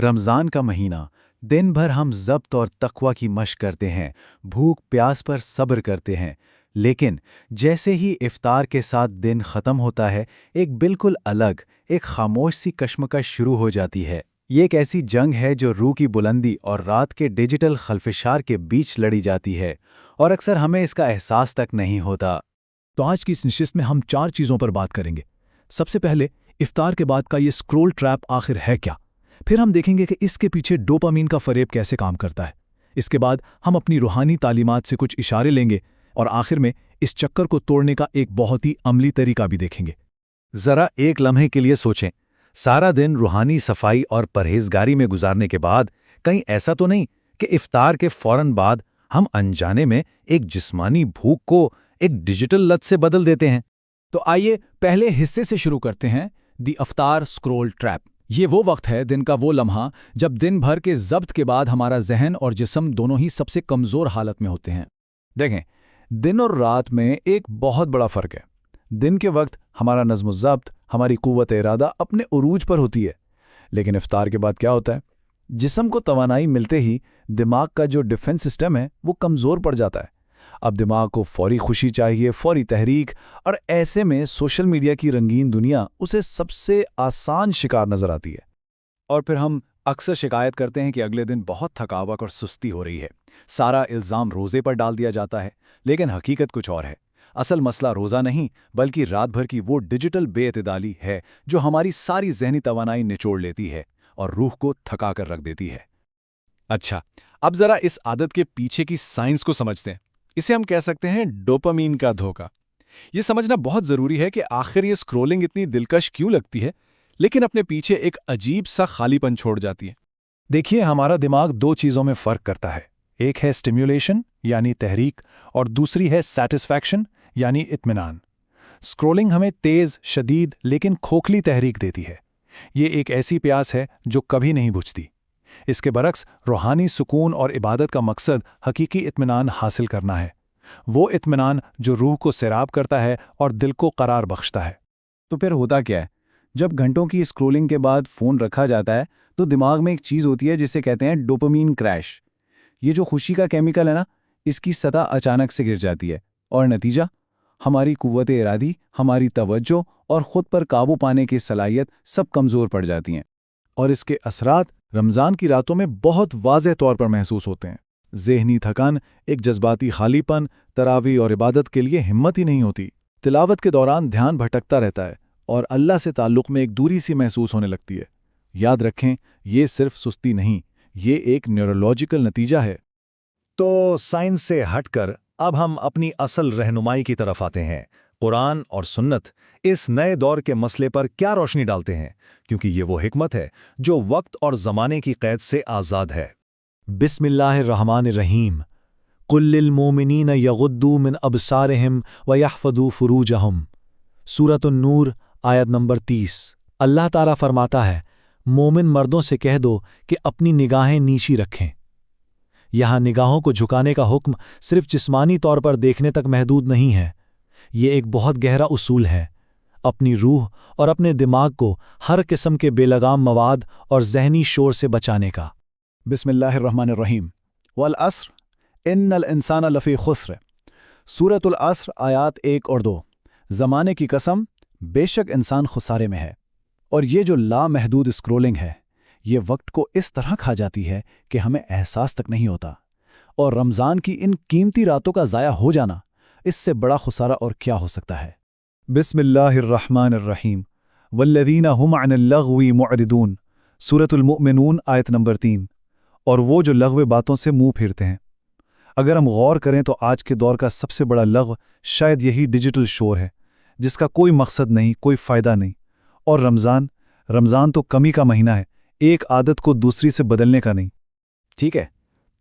रमज़ान का महीना, दिन भर हम ज़ब्त और तक़वा की मशक़ करते हैं, भूख प्यास पर सब्र करते हैं। लेकिन जैसे ही इफ़्तार के साथ दिन ख़त्म होता है, एक बिल्कुल अलग, एक ख़ामोश सी कश्मकश शुरू हो जाती है। ये एक ऐसी जंग है जो रूह की बुलंदी और रात के डिजिटल खल्फिशार के बीच लड़ी जाती है, और अक्सर हमें इसका एहसास तक नहीं होता। तो आज की इस नशिस्त में हम 4 चीज़ों पर बात करेंगे। सबसे पहले, इफ्तार के बाद का ये स्क्रोल ट्रैप आखिर है क्या? फिर हम देखेंगे कि इसके पीछे डोपामीन का फ़रेब कैसे काम करता है। इसके बाद हम अपनी रूहानी तालीमात से कुछ इशारे लेंगे, और आखिर में इस चक्कर को तोड़ने का एक बहुत ही अमली तरीका भी देखेंगे। ज़रा एक लम्हे के लिए सोचें, सारा दिन रूहानी सफाई और परहेजगारी में गुजारने के बाद कहीं ऐसा तो नहीं कि इफ्तार के फौरन बाद हम अनजाने में एक जिस्मानी भूख को एक डिजिटल लत से बदल देते हैं? तो आइए पहले हिस्से से शुरू करते हैं, दी अफ्तार स्क्रोल ट्रैप। ये वो वक्त है, दिन का वो लम्हा, जब दिन भर के ज़ब्त के बाद हमारा जहन और जिस्म दोनों ही सबसे कमज़ोर हालत में होते हैं। देखें, दिन और रात में एक बहुत बड़ा फ़र्क है। दिन के वक्त हमारा नज़्म-ज़ब्त, हमारी क़ुव्वत इरादा अपने उरूज पर होती है। लेकिन इफ्तार के बाद क्या होता है? जिस्म को तवानाई मिलते ही दिमाग का जो डिफेंस सिस्टम है वो कमज़ोर पड़ जाता है। अब दिमाग को फौरी खुशी चाहिए, फौरी तहरीक, और ऐसे में सोशल मीडिया की रंगीन दुनिया उसे सबसे आसान शिकार नज़र आती है। और फिर हम अक्सर शिकायत करते हैं कि अगले दिन बहुत थकावट और सुस्ती हो रही है। सारा इल्ज़ाम रोज़े पर डाल दिया जाता है, लेकिन हकीकत कुछ और है। असल मसला रोज़ा नहीं, बल्कि रात भर की वो डिजिटल बेइतदाली है जो हमारी सारी ज़हनी तवानाई निचोड़ लेती है और रूह को थका कर रख देती है। अच्छा, अब ज़रा इस आदत के पीछे की साइंस को समझते हैं। इसे हम कह सकते हैं डोपामीन का धोखा। ये समझना बहुत ज़रूरी है कि आखिर ये स्क्रोलिंग इतनी दिलकश क्यों लगती है, लेकिन अपने पीछे एक अजीब सा खालीपन छोड़ जाती है। देखिए, हमारा दिमाग 2 चीज़ों में फ़र्क करता है। एक है स्टिम्युलेशन यानी तहरीक, और दूसरी है सैटिस्फैक्शन यानी इत्मीनान। स्क्रोलिंग हमें तेज़, शदीद लेकिन खोखली तहरीक देती है। ये एक ऐसी प्यास है जो कभी नहीं बुझती। इसके बरक्स रूहानी सुकून और इबादत का मकसद हकीकी इत्मीनान हासिल करना है, वो इत्मीनान जो रूह को सैराब करता है और दिल को करार बख्शता है। तो फिर होता क्या है? जब घंटों की स्क्रोलिंग के बाद फ़ोन रखा जाता है, तो दिमाग में एक चीज़ होती है जिसे कहते हैं डोपामीन क्रैश। ये जो खुशी का केमिकल है ना, इसकी सतह अचानक से गिर जाती है, और नतीजा, हमारी क़ुव्वत इरादी, हमारी तवज्जो और ख़ुद पर काबू पाने की सलाहियत सब कमज़ोर पड़ जाती हैं। और इसके असरात रमज़ान की रातों में बहुत वाज़ेह तौर पर महसूस होते हैं। ज़हनी थकान, एक जज्बाती खालीपन, तरावी और इबादत के लिए हिम्मत ही नहीं होती। तिलावत के दौरान ध्यान भटकता रहता है और अल्लाह से ताल्लुक़ में एक दूरी सी महसूस होने लगती है। याद रखें, ये सिर्फ सुस्ती नहीं, ये एक न्यूरोलॉजिकल नतीजा है। तो साइंस से हटकर अब हम अपनी असल रहनुमाई की तरफ आते हैं। कुरान और सुन्नत इस नए दौर के मसले पर क्या रोशनी डालते हैं, क्योंकि ये वो हिकमत है जो वक्त और ज़माने की क़ैद से आज़ाद है। बिस्मिल्लाहिर्रहमानिर्रहीम। कुल लिल मोमिनीन यगुद्दू मिन अबसारिहिम व यहफ़दू फ़ुरूजहुम। सूरत अन-नूर आयत नंबर 30। अल्लाह ताला फरमाता है, मोमिन मर्दों से कह दो कि अपनी निगाहें नीची रखें। यहाँ निगाहों को झुकाने का हुक्म सिर्फ जिस्मानी तौर पर देखने तक महदूद नहीं है। ये एक बहुत गहरा उसूल है, अपनी रूह और अपने दिमाग को हर किस्म के बेलगाम मवाद और ज़हनी शोर से बचाने का। बिस्मिल्लाहिर्रहमानिर्रहीम। वल अस्र इन्नल इंसाना लफ़ी खुस्र। सूरतुल अस्र आयात 1 और 2। ज़माने की कसम, बेशक इंसान खुसारे में है। और ये जो लामहदूद स्क्रोलिंग है, ये वक्त को इस तरह खा जाती है कि हमें एहसास तक नहीं होता। और रमज़ान की इन कीमती रातों का ज़ाया हो जाना, इससे बड़ा खुसारा और क्या हो सकता है। बिस्मिल्लाहिर्रहमानिर्रहीम। वल्लज़ीना हुम अनिल लग़्वी मुअरिदून। सूरतुल मुमिनून आयत नंबर 3। और वो जो लग़्व बातों से मुंह फेरते हैं। अगर हम गौर करें तो आज के दौर का सबसे बड़ा लग़्व शायद यही डिजिटल शोर है, जिसका कोई मकसद नहीं, कोई फ़ायदा नहीं। और रमज़ान तो कमी का महीना है, एक आदत को दूसरी से बदलने का नहीं। ठीक है,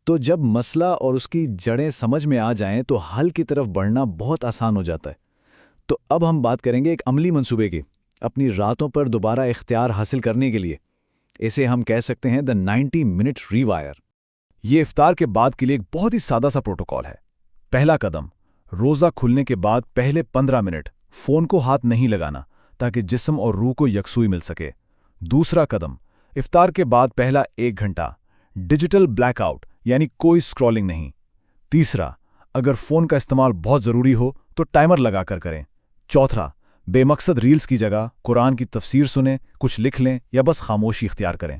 तो जब मसला और उसकी जड़ें समझ में आ जाएं तो हल की तरफ बढ़ना बहुत आसान हो जाता है। तो अब हम बात करेंगे एक अमली मंसूबे की, अपनी रातों पर दोबारा इख्तियार हासिल करने के लिए। इसे हम कह सकते हैं द 90 मिनट रीवायर। ये इफ्तार के बाद के लिए एक बहुत ही सादा सा प्रोटोकॉल है। पहला कदम, रोज़ा खुलने के बाद पहले 15 मिनट फ़ोन को हाथ नहीं लगाना, ताकि जिस्म और रूह को यकसुई मिल सके। दूसरा कदम, افطار کے بعد پہلا 1 گھنٹہ ڈیجیٹل بلیک آؤٹ یعنی کوئی اسکرولنگ نہیں۔ تیسرا، اگر فون کا استعمال بہت ضروری ہو تو ٹائمر لگا کر کریں۔ چوتھا، بے مقصد ریلز کی جگہ قرآن کی تفسیر سنیں، کچھ لکھ لیں یا بس خاموشی اختیار کریں۔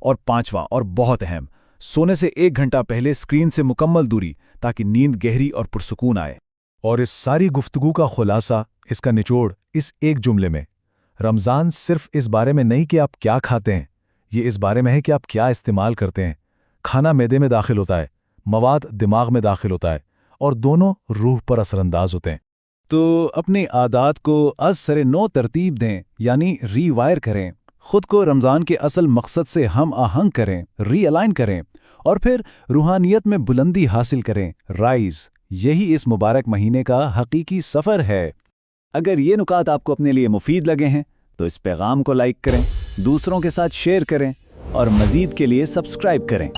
اور پانچواں اور بہت اہم، سونے سے 1 گھنٹہ پہلے اسکرین سے مکمل دوری تاکہ نیند گہری اور پرسکون آئے۔ اور اس ساری گفتگو کا خلاصہ، اس کا نچوڑ اس ایک جملے میں: رمضان صرف اس بارے میں نہیں کہ آپ کیا کھاتے ہیں، یہ اس بارے میں ہے کہ آپ کیا استعمال کرتے ہیں۔ کھانا معدے میں داخل ہوتا ہے، مواد دماغ میں داخل ہوتا ہے، اور دونوں روح پر اثر انداز ہوتے ہیں۔ تو اپنی عادات کو از سر نو ترتیب دیں، یعنی ری وائر کریں، خود کو رمضان کے اصل مقصد سے ہم آہنگ کریں، ری الائن کریں، اور پھر روحانیت میں بلندی حاصل کریں، رائز۔ یہی اس مبارک مہینے کا حقیقی سفر ہے۔ اگر یہ نکات آپ کو اپنے لیے مفید لگے ہیں تو اس پیغام کو لائک کریں، دوسروں کے ساتھ شیئر کریں، اور مزید کے لیے سبسکرائب کریں۔